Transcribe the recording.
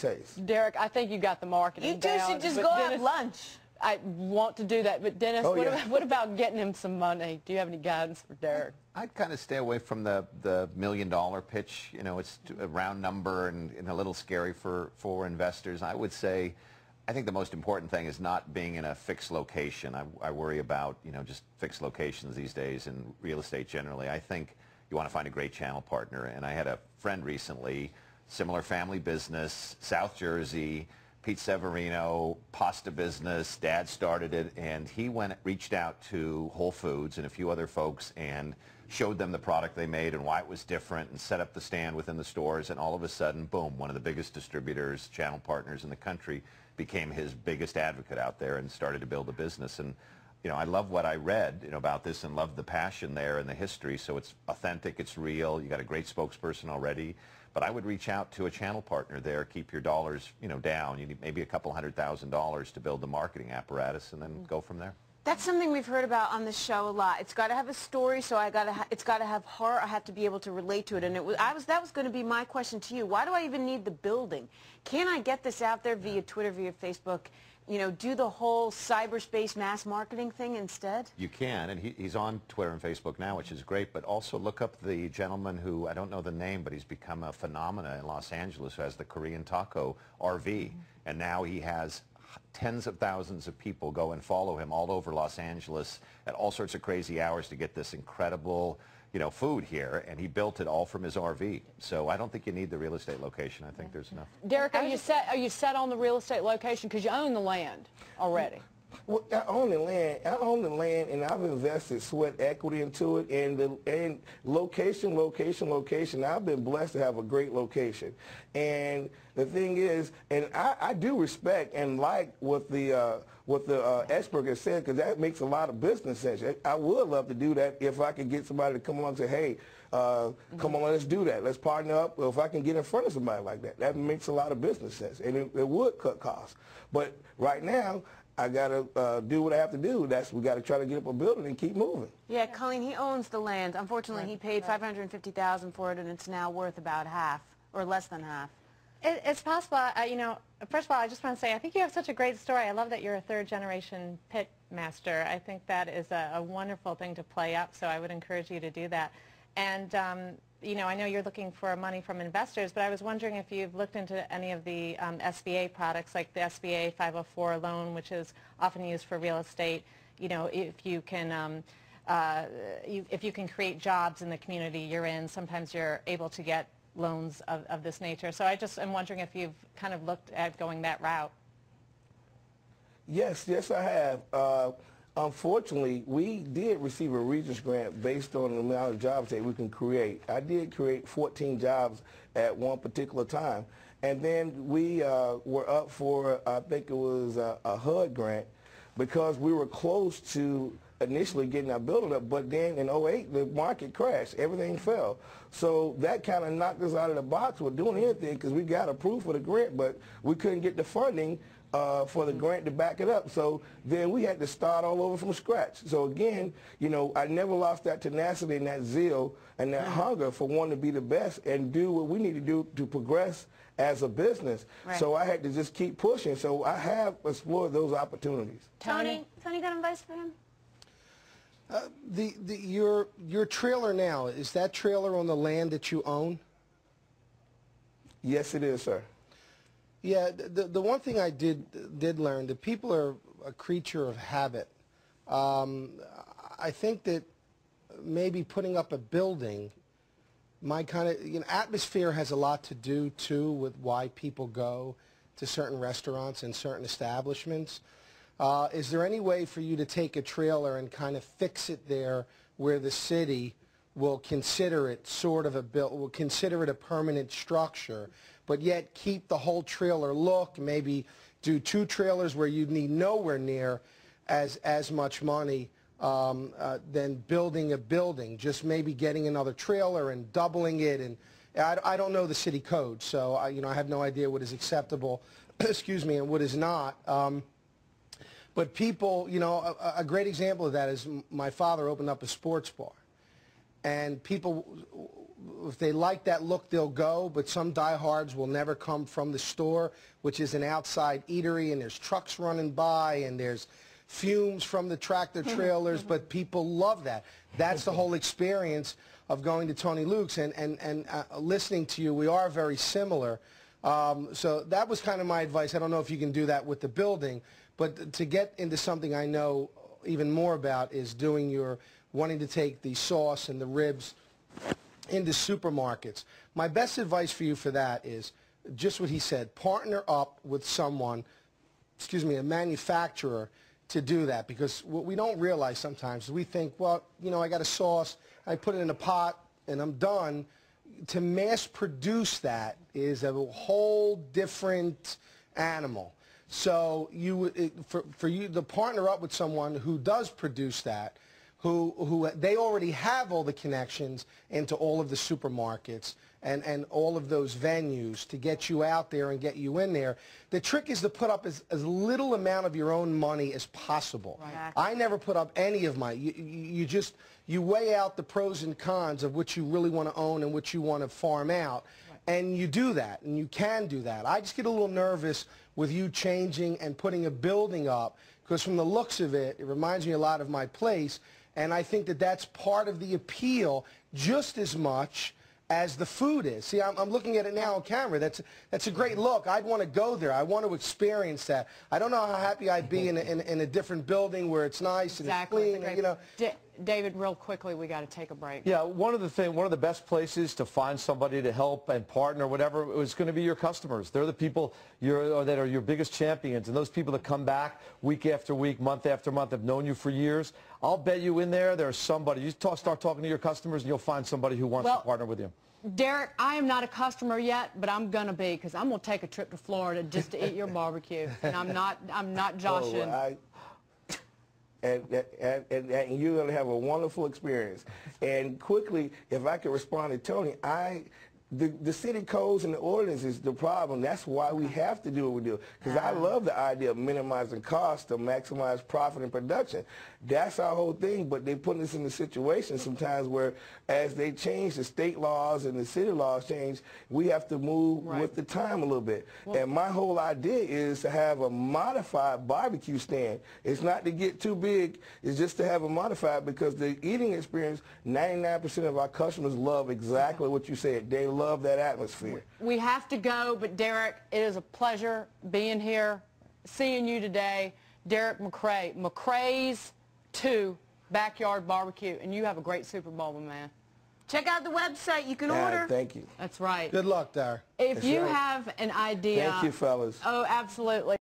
taste. Derek, I think you got the marketing You two down, should just but go have Dennis, lunch. I want to do that, but Dennis, Oh, what, yeah. what about getting him some money? Do you have any guidance for Derek? I'd kind of stay away from the $1 million pitch. You know, it's a round number and a little scary for investors. I would say, I think the most important thing is not being in a fixed location. I worry about, you know, just fixed locations these days in real estate generally. I think you want to find a great channel partner. And I had a friend recently, similar family business, South Jersey, Pete Severino, pasta business, dad started it, and he reached out to Whole Foods and a few other folks and showed them the product they made and why it was different and set up the stand within the stores, and all of a sudden, boom, one of the biggest distributors, channel partners in the country, became his biggest advocate out there and started to build a business. And you know, I love what I read, you know, about this and love the passion there and the history. So it's authentic, it's real. You got a great spokesperson already. But I would reach out to a channel partner there, keep your dollars, you know, down. You need maybe a couple $100,000 to build the marketing apparatus and then go from there. That's something we've heard about on the show a lot. It's got to have a story, so it's got to have heart. I have to be able to relate to it. And that was going to be my question to you. Why do I even need the building? Can I get this out there via Twitter, via Facebook? You know, do the whole cyberspace mass marketing thing instead? You can, and he's on Twitter and Facebook now, which is great, but also look up the gentleman who, I don't know the name, but he's become a phenomenon in Los Angeles, who has the Korean Taco RV, and now he has tens of thousands of people go and follow him all over Los Angeles at all sorts of crazy hours to get this incredible, you know, food here, and he built it all from his RV. So I don't think you need the real estate location. I think there's enough. Derek, are you set on the real estate location because you own the land already? Well, I own the land, and I've invested sweat equity into it, and location. I've been blessed to have a great location, and the thing is, and I do respect and like what the expert has said, because that makes a lot of business sense. I would love to do that if I could get somebody to come along and say, hey, come on, let's do that. Let's partner up. Well, if I can get in front of somebody like that, that makes a lot of business sense, and it would cut costs. But right now, I got to do what I have to do. We got to try to get up a building and keep moving. Yeah, Colleen, he owns the land. Unfortunately, he paid $550,000 for it, and it's now worth about half, or less than half. It's possible. You know, first of all, I just want to say I think you have such a great story. I love that you're a third-generation pit master. I think that is a wonderful thing to play up, so I would encourage you to do that. And you know, I know you're looking for money from investors, but I was wondering if you've looked into any of the SBA products, like the SBA 504 loan, which is often used for real estate. You know, if you can create jobs in the community you're in, sometimes you're able to get loans of this nature. So I just am wondering if you've kind of looked at going that route. Yes, I have. Unfortunately, we did receive a Regents grant based on the amount of jobs that we can create. I did create 14 jobs at one particular time. And then we were up for, I think it was a HUD grant, because we were close to initially getting our building up, but then in '08, the market crashed. Everything fell. So that kind of knocked us out of the box with doing anything, because we got approved for the grant, but we couldn't get the funding for the grant to back it up. So then we had to start all over from scratch. So again, you know, I never lost that tenacity and that zeal and that hunger for wanting to be the best and do what we need to do to progress as a business. Right. So I had to just keep pushing. So I have explored those opportunities. Tony got advice for him? Your trailer now, is that trailer on the land that you own? Yes, it is, sir. Yeah, the one thing I did learn, that people are a creature of habit. I think that maybe putting up a building, my kind of, you know, atmosphere has a lot to do too with why people go to certain restaurants and certain establishments. Is there any way for you to take a trailer and kind of fix it there where the city will consider it sort of will consider it a permanent structure, but yet keep the whole trailer look, maybe do 2 trailers where you need nowhere near as much money than building a building, just maybe getting another trailer and doubling it? And I don't know the city code, so I have no idea what is acceptable, excuse me, and what is not. But people, you know, a great example of that is my father opened up a sports bar. And people if they like that look, they'll go, but some diehards will never come from the store, which is an outside eatery, and there's trucks running by, and there's fumes from the tractor trailers, but people love that. That's the whole experience of going to Tony Luke's, and listening to you, we are very similar. So that was kind of my advice. I don't know if you can do that with the building, but to get into something I know even more about is wanting to take the sauce and the ribs into supermarkets. My best advice for you for that is just what he said, partner up with someone, a manufacturer, to do that, because what we don't realize sometimes is we think, well, I got a sauce, I put it in a pot and I'm done. To mass produce that is a whole different animal. So for you to partner up with someone who does produce that, who they already have all the connections into all of the supermarkets and all of those venues to get you out there and get you in there. The trick is to put up as little amount of your own money as possible. Right. I never put up any of my, you weigh out the pros and cons of what you really want to own and what you want to farm out. Right. And you do that, and you can do that. I just get a little nervous with you changing and putting a building up, because from the looks of it, it reminds me a lot of my place, and I think that that's part of the appeal just as much as the food is. See, I'm looking at it now on camera. That's a great look. I'd want to go there. I want to experience that. I don't know how happy I'd be in a different building where it's nice and it's clean. David, real quickly, we got to take a break. Yeah, one of the best places to find somebody to help and partner, whatever, is going to be your customers. They're the people that are your biggest champions, and those people that come back week after week, month after month, have known you for years. I'll bet you in there's somebody. You start talking to your customers, and you'll find somebody who wants to partner with you. Derek, I am not a customer yet, but I'm going to be, because I'm going to take a trip to Florida just to eat your barbecue, and I'm not joshing. And you're going to have a wonderful experience. And quickly, if I could respond to Tony, the city codes and the ordinance is the problem. That's why we have to do what we do. Because I love the idea of minimizing costs to maximize profit and production. That's our whole thing, but they put us in a situation sometimes where as they change, the state laws and the city laws change, we have to move with the time a little bit. And my whole idea is to have a modified barbecue stand. It's not to get too big, it's just to have a modified, because the eating experience, 99% of our customers love exactly what you said. They love that atmosphere. We have to go, but Derek, it is a pleasure being here, seeing you today. Derek McCray, McCray's 2 Backyard Barbecue, and you have a great Super Bowl, man. Check out the website. You can order. Thank you. That's right. Good luck, Dar. If you have an idea. Thank you, fellas. Oh, absolutely.